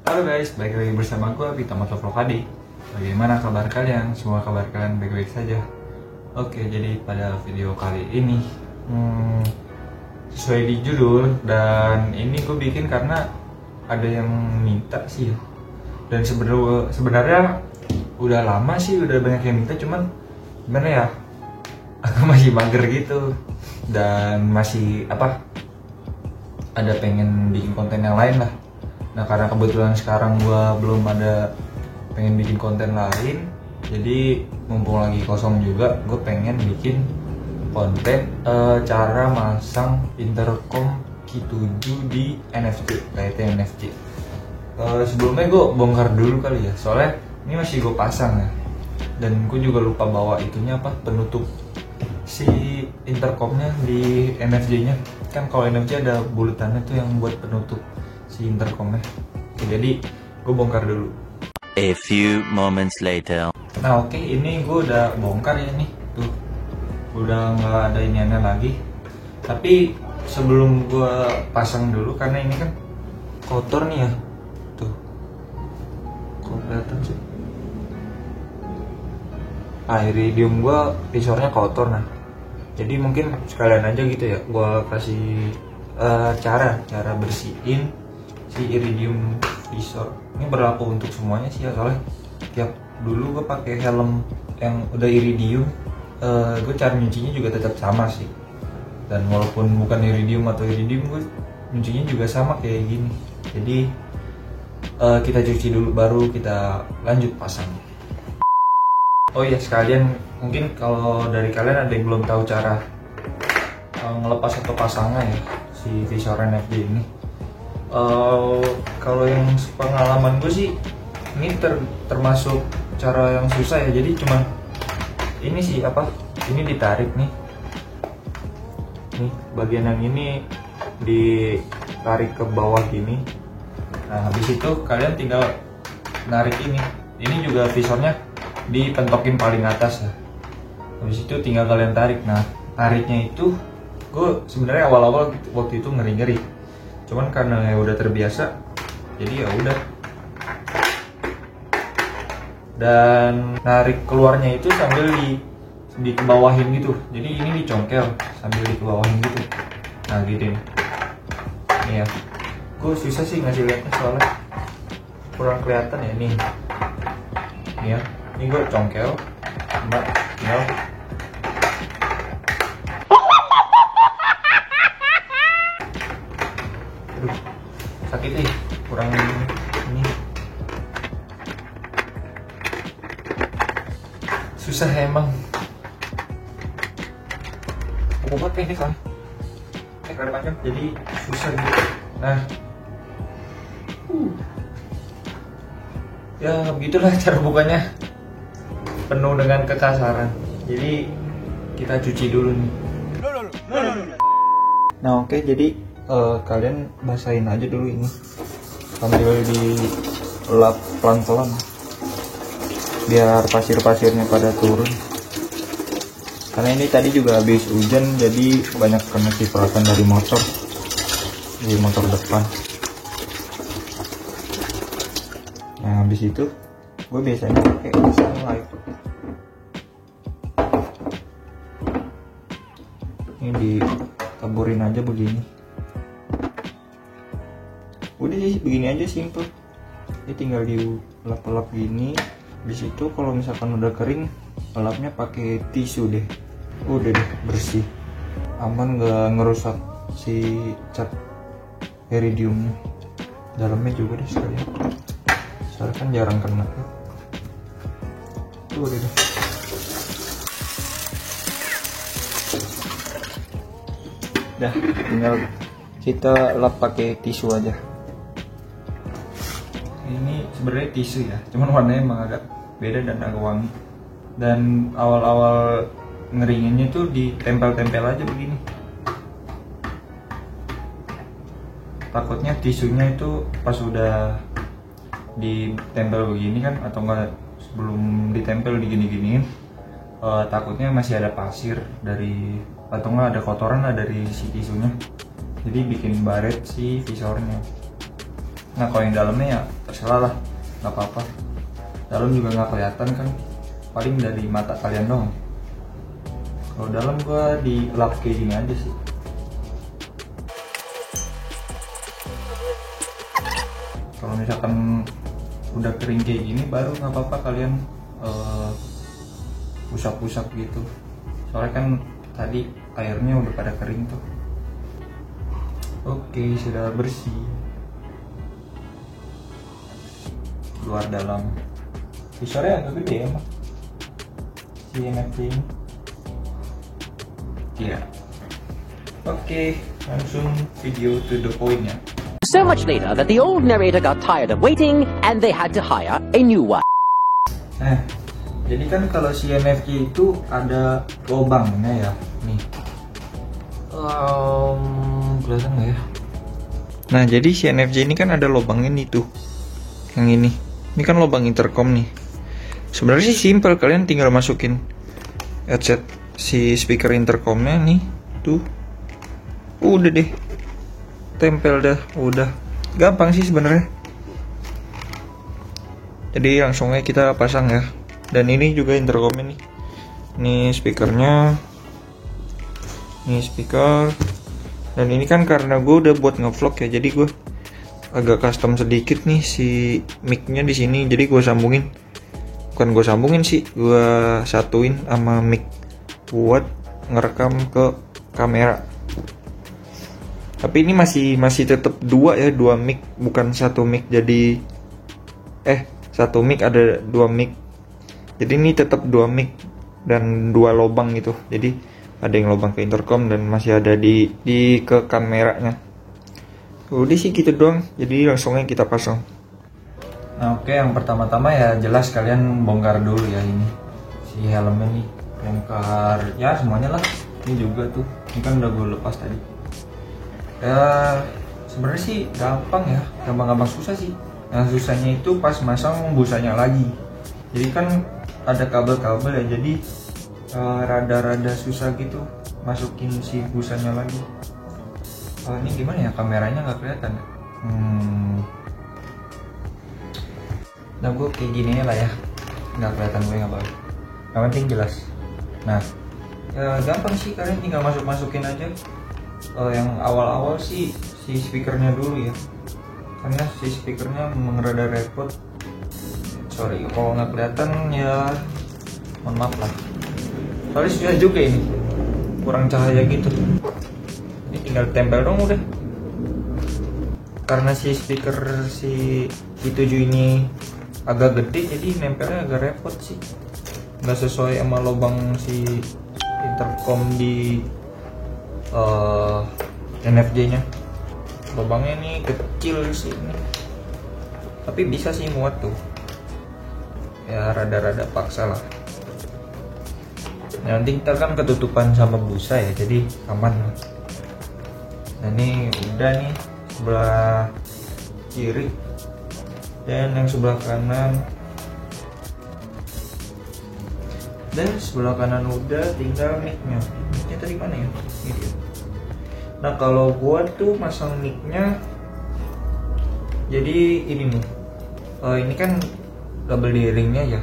Halo guys, balik lagi bersama gue Vita Motovlog HD. Bagaimana kabar kalian? Semoga kabar kalian baik-baik saja. Oke, jadi pada video kali ini sesuai di judul, dan ini gue bikin karena ada yang minta sih. Dan sebenarnya udah lama sih, udah banyak yang minta, cuman gimana ya, aku masih mager gitu. Dan masih ada pengen bikin konten yang lain lah. Nah, karena kebetulan sekarang gue belum ada pengen bikin konten lain, jadi mumpung lagi kosong juga, gue pengen bikin konten cara masang intercom Q7 di NFC, kayak NFC. Sebelumnya gue bongkar dulu kali ya, soalnya ini masih gue pasang ya, dan gue juga lupa bawa itunya penutup si intercomnya di NFC-nya. Kan kalau NFC ada bulatannya tuh yang buat penutup si intercomnya. Jadi gue bongkar dulu. A few moments later. Nah oke, ini gue udah bongkar ya nih, tuh udah nggak ada iniannya lagi. Tapi sebelum gue pasang dulu, karena ini kan kotor nih ya, tuh kok kelihatan sih. Iridium gue visornya kotor, nah jadi mungkin sekalian aja gitu ya, gue kasih cara bersihin si iridium visor. Ini berlaku untuk semuanya sih ya, soalnya tiap dulu gue pakai helm yang udah iridium, gue cara nyucinya juga tetap sama sih. Dan walaupun bukan iridium atau iridium, gue nyucinya juga sama kayak gini. Jadi kita cuci dulu baru kita lanjut pasang. Oh iya, sekalian mungkin kalau dari kalian ada yang belum tahu cara ngelepas atau pasangnya ya si visor NFC ini. Kalau yang pengalaman gue sih, ini termasuk cara yang susah ya. Jadi cuman ini sih ini ditarik nih bagian yang ini ditarik ke bawah gini. Nah habis itu kalian tinggal narik ini juga visornya dipentokin paling atas ya. Habis itu tinggal kalian tarik. Nah tariknya itu gue sebenarnya awal-awal waktu itu ngeri-ngeri, cuman karena ya udah terbiasa, jadi ya udah. Dan narik keluarnya itu sambil dikebawahin gitu. Jadi ini dicongkel sambil dikebawahin gitu. Nah gitu nih. Nih ya, gue susah sih ngasih liatnya soalnya kurang kelihatan ya. Nih ya, ini gue congkel, tinggal sakit nih, kurang ini, susah emang. Aku buat ini soalnya karena panjang, jadi susah gitu. Nah ya begitulah cara bukanya, penuh dengan kekasaran. Jadi kita cuci dulu nih. Nah oke, jadi kalian basahin aja dulu ini sambil dilap pelan-pelan biar pasir-pasirnya pada turun. Karena ini tadi juga habis hujan, jadi banyak kena cipratan dari motor depan. Nah habis itu gue biasanya pakai sunlight. Ini ditaburin aja begini. Udah sih begini aja, simple. Jadi tinggal dilap-lap gini. Habis itu kalau misalkan udah kering, lapnya pakai tisu deh. Udah deh, bersih, aman, nggak ngerusak si cat iridiumnya. Dalamnya juga deh sekalian, soalnya kan jarang kena. Tuh udah deh. Dah, tinggal kita lap pakai tisu aja. Ini sebenarnya tisu ya, cuman warnanya emang agak beda dan agak wangi. Dan awal-awal ngeringinnya tuh ditempel-tempel aja begini. Takutnya tisunya itu pas udah ditempel begini kan, atau enggak sebelum ditempel digini-giniin, takutnya masih ada pasir dari, atau enggak ada kotoran lah dari si tisunya. Jadi bikin baret si visornya. Nah kalau yang dalamnya ya terserah lah, nggak apa-apa. Dalam juga nggak kelihatan kan, paling dari mata kalian dong. Kalau dalam gua dilap kayak gini aja sih. Kalau misalkan udah kering kayak gini baru nggak apa-apa kalian usap-usap gitu. Soalnya kan tadi airnya udah pada kering tuh. Oke, sudah bersih. Luar dalam. Visornya agak gede ya, Mak? Si NFT ini. Iya. Oke, langsung video to the point ya. So much later that the old narrator got tired of waiting and they had to hire a new one. Nah, jadi kan kalau si NFT itu ada lubangnya ya, nih. Kelihatan nggak ya? Nah, jadi si NFC ini kan ada lubangnya nih tuh, yang ini. Ini kan lubang intercom nih. Sebenarnya sih simple, kalian tinggal masukin headset si speaker intercomnya nih, tuh. Udah deh, tempel dah, udah. Gampang sih sebenarnya. Jadi langsung aja kita pasang ya. Dan ini juga intercomnya nih. Ini speakernya. Ini speaker. Dan ini kan karena gue udah buat ngevlog ya, jadi gue agak custom sedikit nih si mic-nya di sini. Jadi gue sambungin, bukan gue sambungin sih, gue satuin sama mic buat ngerekam ke kamera. Tapi ini masih tetap dua ya, dua mic, bukan satu mic. Jadi satu mic ada dua mic. Jadi ini tetap dua mic dan dua lubang gitu. Jadi ada yang lubang ke intercom dan masih ada di ke kameranya. Udah sih gitu doang. Jadi langsung aja kita pasang. Nah oke, yang pertama-tama ya jelas kalian bongkar dulu ya ini si helmnya nih, bongkar ya semuanya lah. Ini juga tuh, ini kan udah gue lepas tadi. Ya sebenarnya sih gampang ya, gampang susah sih. Yang susahnya itu pas masang busanya lagi. Jadi kan ada kabel-kabel ya, jadi rada-rada susah gitu masukin si busanya lagi. Ini gimana ya, kameranya nggak kelihatan ya? Nah gue kayak gini lah ya, nggak kelihatan gue nggak apa-apa. Yang penting jelas. Nah ya gampang sih, kalian tinggal masukin aja. Yang awal-awal sih si speakernya dulu ya, karena si speakernya memang rada repot. Sorry kalau nggak kelihatan ya, mohon maaf lah. Soalnya susah juga ini, kurang cahaya gitu. Ini tinggal tempel dong udah. Karena si speaker si i7 ini agak gede, jadi nempelnya agak repot sih. Nggak sesuai sama lubang si intercom di NFJ-nya. Lubangnya ini kecil sih ini. Tapi bisa sih muat tuh. Ya rada-rada paksa lah. Nanti kita kan ketutupan sama busa ya, jadi aman. Nah ini udah nih sebelah kiri dan yang sebelah kanan. Dan sebelah kanan udah, tinggal mic-nya. Mic-nya tadi mana ya? Ini dia. Nah kalau gua tuh masang mic-nya, jadi ini nih. Ini kan double D-ringnya ya.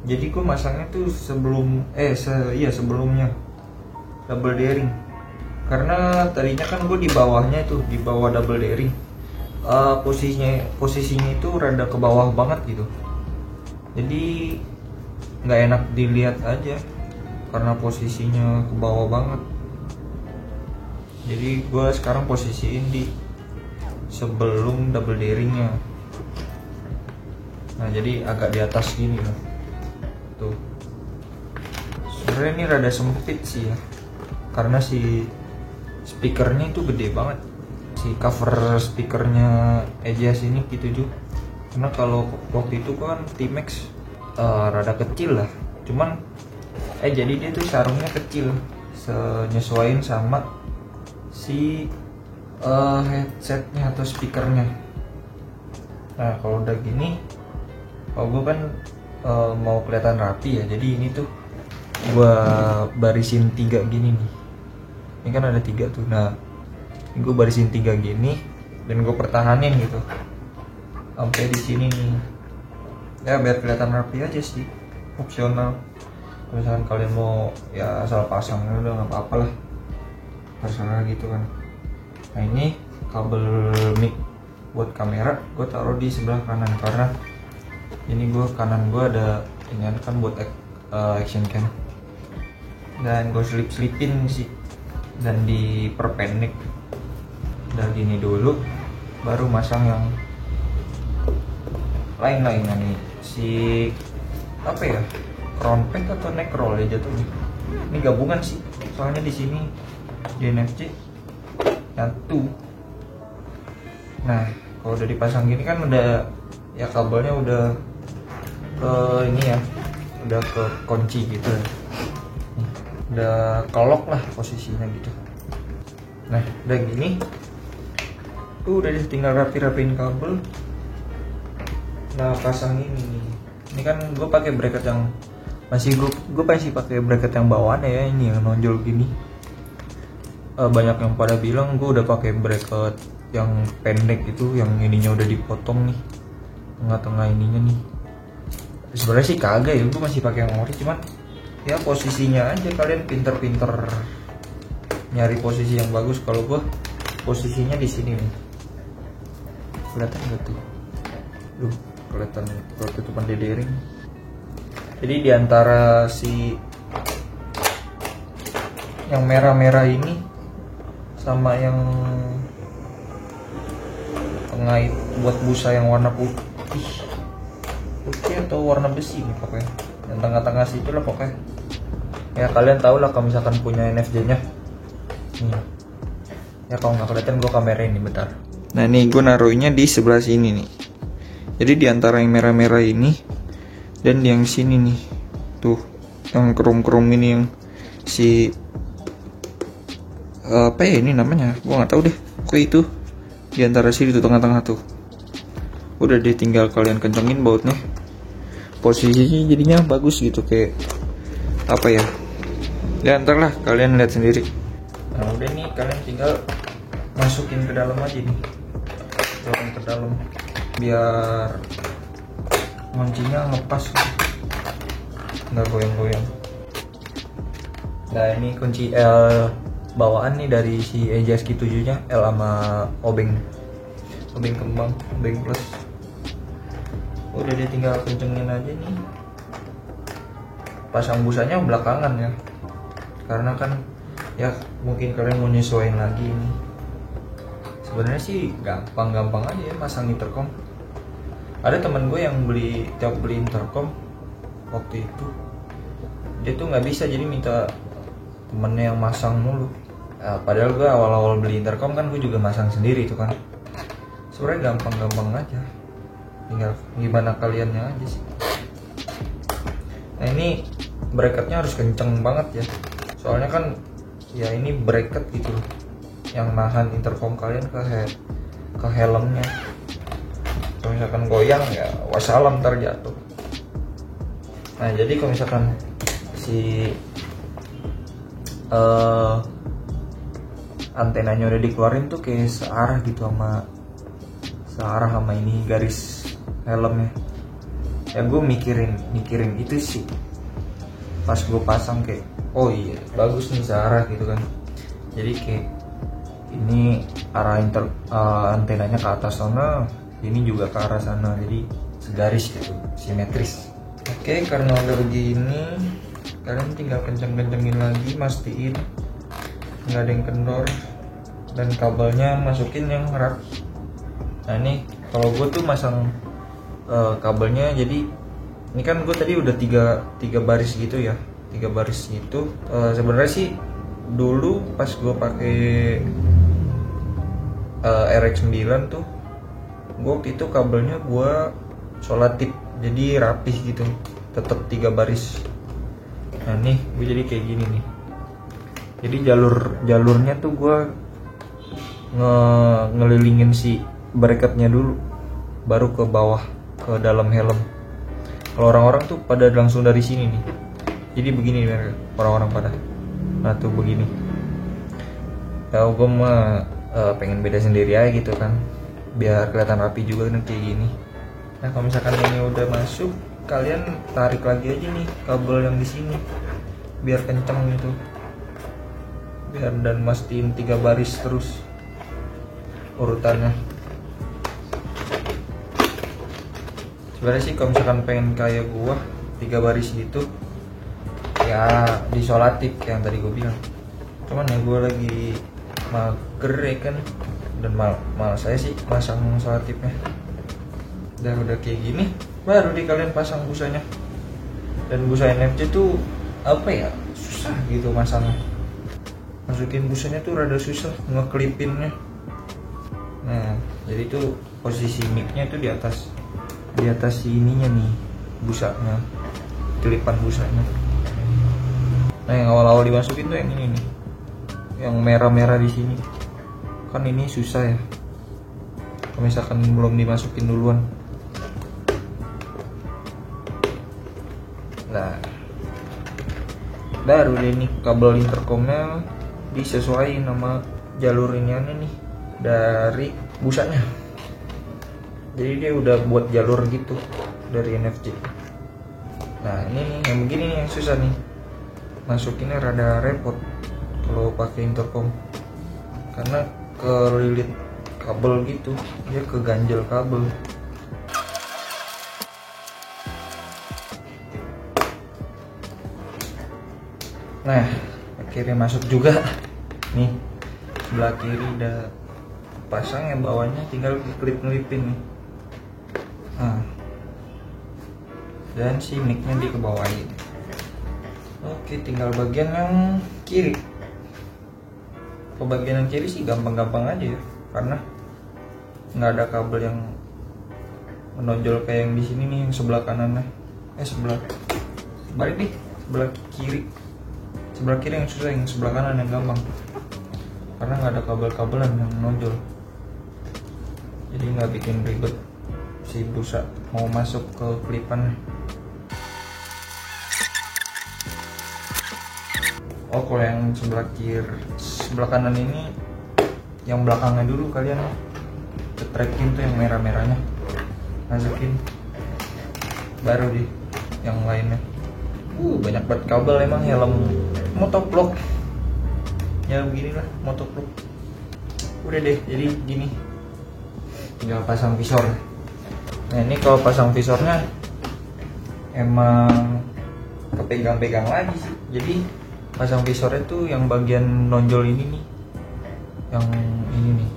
Jadi gue masangnya tuh sebelumnya double D-ring. Karena tadinya kan gue di bawahnya tuh, di bawah double D-ring. Posisinya itu rada ke bawah banget gitu. Jadi nggak enak dilihat aja karena posisinya ke bawah banget. Jadi gue sekarang posisiin di sebelum double D-ringnya. Nah jadi agak di atas gini loh. Tuh. Sebenarnya ini rada sempit sih ya, karena si speakernya itu gede banget. Si cover speakernya EJS ini gitu juga. Karena kalau waktu itu kan T-Max rada kecil lah. Cuman jadi dia tuh sarungnya kecil, nyesuaiin sama si headsetnya atau speakernya. Nah kalau udah gini, kalau gue kan mau kelihatan rapi ya, jadi ini tuh gue barisin 3 gini nih. Ini kan ada 3 tuh. Nah ini gue barisin 3 gini, dan gue pertahanin gitu sampai di sini nih ya, biar kelihatan rapi aja sih, opsional. Kalau misalkan kalian mau ya asal pasang udah nggak apa-apa lah, terserah gitu kan. Nah ini kabel mic buat kamera gue taruh di sebelah kanan karena ini kanan gue ada ini kan buat action cam, dan gue selipin sih dan diperpendek dari gini dulu, baru masang yang lain-lainnya nih, si apa ya, crown pack atau neck roll ya jatuhnya. Ini gabungan sih, soalnya di sini di NFC nyatu. Nah kalau udah dipasang gini kan udah ya, kabelnya udah ke ini ya, udah ke kunci gitu, udah kelok lah posisinya gitu. Nah udah gini tuh, udah tinggal rapi-rapiin kabel. Nah pasang ini kan gue pakai bracket yang masih gue pakai bracket yang bawaan ya, ini yang nonjol gini. Banyak yang pada bilang gue udah pakai bracket yang pendek itu, yang ininya udah dipotong nih, tengah-tengah ininya nih. Sebenarnya sih kagak ya, gue masih pakai yang ori, cuman ya posisinya aja kalian pinter-pinter nyari posisi yang bagus. Kalau gue posisinya di sini nih, kelihatan nggak tuh? Kelihatan tutupan dedering. Jadi diantara si yang merah-merah ini sama yang pengait buat busa yang warna putih atau warna besi nih pokoknya, yang tengah-tengah situ lah pokoknya. Ya kalian tau lah kalau misalkan punya NFJ-nya. Ya kalau nggak kelihatan gue kamerain nih bentar. Nah nih gue naruhnya di sebelah sini nih. Jadi di antara yang merah-merah ini dan yang sini nih, tuh yang krom-krom ini, yang si apa ya ini namanya, gua nggak tahu deh. Oke itu di antara sini tuh, tengah-tengah tuh. Udah deh tinggal kalian kencengin bautnya, posisinya jadinya bagus gitu, kayak apa ya. Ya ntar lah kalian lihat sendiri. Nah udah nih kalian tinggal masukin ke dalam aja nih, dorong ke dalam biar kuncinya ngepas, nggak goyang-goyang. Nah ini kunci L bawaan nih dari si EJSK 7 nya, L sama obeng kembang, obeng plus. Udah dia tinggal kencengin aja nih. Pasang busanya belakangan ya, karena kan ya mungkin kalian mau nyesuaiin lagi ini. Sebenarnya sih gampang-gampang aja ya masang intercom. Ada teman gue yang beli intercom waktu itu, dia tuh nggak bisa, jadi minta temennya yang masang mulu. Nah, padahal gue awal-awal beli intercom kan gue juga masang sendiri itu kan. Sebenarnya gampang-gampang aja, tinggal gimana kaliannya aja sih. Nah ini bracketnya harus kenceng banget ya, soalnya kan ya ini bracket gitu loh, yang nahan intercom kalian ke helmnya. Kalau misalkan goyang ya wassalam, ntar jatuh. Nah jadi kalau misalkan si antenanya udah dikeluarin tuh kayak searah gitu sama ini garis helmnya. Ya gue mikirin itu sih pas gue pasang, kayak oh iya bagus nih searah gitu kan. Jadi kayak ini arah antenanya ke atas sana, ini juga ke arah sana, jadi segaris gitu, simetris. Oke, karena udah begini kalian tinggal kenceng-kencengin lagi, mastiin nggak ada yang kendor, dan kabelnya masukin yang rapi. Nah ini kalau gue tuh masang kabelnya, jadi ini kan gue tadi udah tiga baris gitu ya, 3 baris gitu. Sebenarnya sih dulu pas gue pakai RX9 tuh, gue waktu itu kabelnya gue solatip, jadi rapih gitu, tetap 3 baris. Nah nih gue jadi kayak gini nih, jadi jalurnya tuh gue ngelilingin si bracketnya dulu, baru ke bawah ke dalam helm. Kalau orang-orang tuh pada langsung dari sini nih, jadi begini nih orang-orang pada. Nah tuh begini. Ya gue mah pengen beda sendiri aja gitu kan, biar kelihatan rapi juga kan kayak gini. Nah kalau misalkan ini udah masuk, kalian tarik lagi aja nih kabel yang di sini biar kenceng gitu, biar dan mastiin 3 baris terus urutannya. Sebenarnya sih kalau misalkan pengen kayak gua 3 baris gitu ya disolatif yang tadi gua bilang, cuman ya gua lagi mager ya kan, dan malas saya sih pasang solatifnya. Dan udah kayak gini baru di kalian pasang busanya. Dan busa NFC tuh apa ya, susah gitu masangnya, masukin busanya tuh rada susah ngeklipinnya. Nah jadi tuh posisi mic-nya tuh di atas si ininya nih, busanya, kelipan busanya. Nah yang awal-awal dimasukin tuh yang ini nih, yang merah-merah di sini kan, ini susah ya kalau misalkan belum dimasukin duluan. Nah baru deh nih kabel intercomnya disesuaikan sama jalur iniannya nih dari busanya, jadi dia udah buat jalur gitu dari NFC. Nah ini nih yang begini nih yang susah nih, masukinnya rada repot kalau pakai intercom karena kelilit kabel gitu, dia keganjel kabel. Nah akhirnya masuk juga nih, sebelah kiri udah pasang, yang bawahnya tinggal dikelip-kelipin nih. Nah, dan si mic-nya dikebawain. Oke, tinggal bagian yang kiri. Ke bagian yang kiri sih gampang-gampang aja ya, karena nggak ada kabel yang menonjol kayak yang di sini nih, yang sebelah kanannya. Sebelah balik nih, sebelah kiri yang susah, yang sebelah kanan yang gampang, karena nggak ada kabel-kabelan yang menonjol, jadi nggak bikin ribet si busa mau masuk ke kelipan. Oh kalau yang sebelah kanan ini, yang belakangnya dulu kalian ketrekin tuh yang merah-merahnya, masukin, baru deh yang lainnya. Banyak banget kabel emang, helm motovlog ya beginilah motovlog. Udah deh, jadi gini, tinggal pasang visor. Nah ini kalau pasang visornya emang kepegang-pegang lagi sih, jadi pasang visornya tuh yang bagian nonjol ini nih, yang ini nih,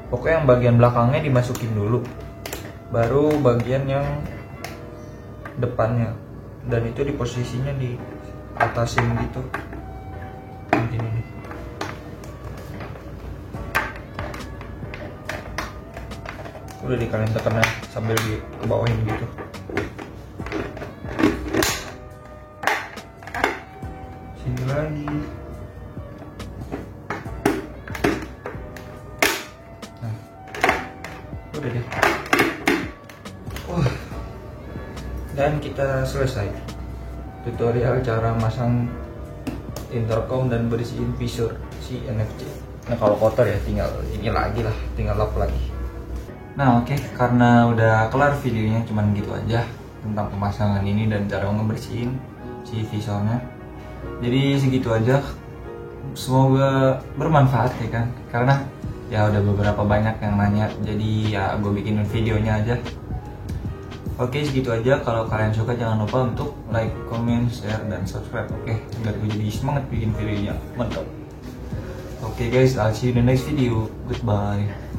pokoknya yang bagian belakangnya dimasukin dulu, baru bagian yang depannya, dan itu di posisinya di atasin gitu begini nih. Udah di kalian tekan sambil di kebawahin gitu. Sini lagi. Nah udah deh. Dan kita selesai tutorial cara masang intercom dan bersihin visor si NFC. Nah kalau kotor ya tinggal ini lagi lah, tinggal lap lagi. Nah oke, karena udah kelar videonya cuman gitu aja tentang pemasangan ini dan cara ngebersihin si visornya. Jadi segitu aja, semoga bermanfaat ya kan, karena ya udah beberapa banyak yang nanya, jadi ya gue bikinin videonya aja. Oke segitu aja, kalau kalian suka jangan lupa untuk like, comment, share, dan subscribe. Oke, biar gue jadi semangat bikin videonya, mantap. Oke guys, I'll see you in the next video. Goodbye.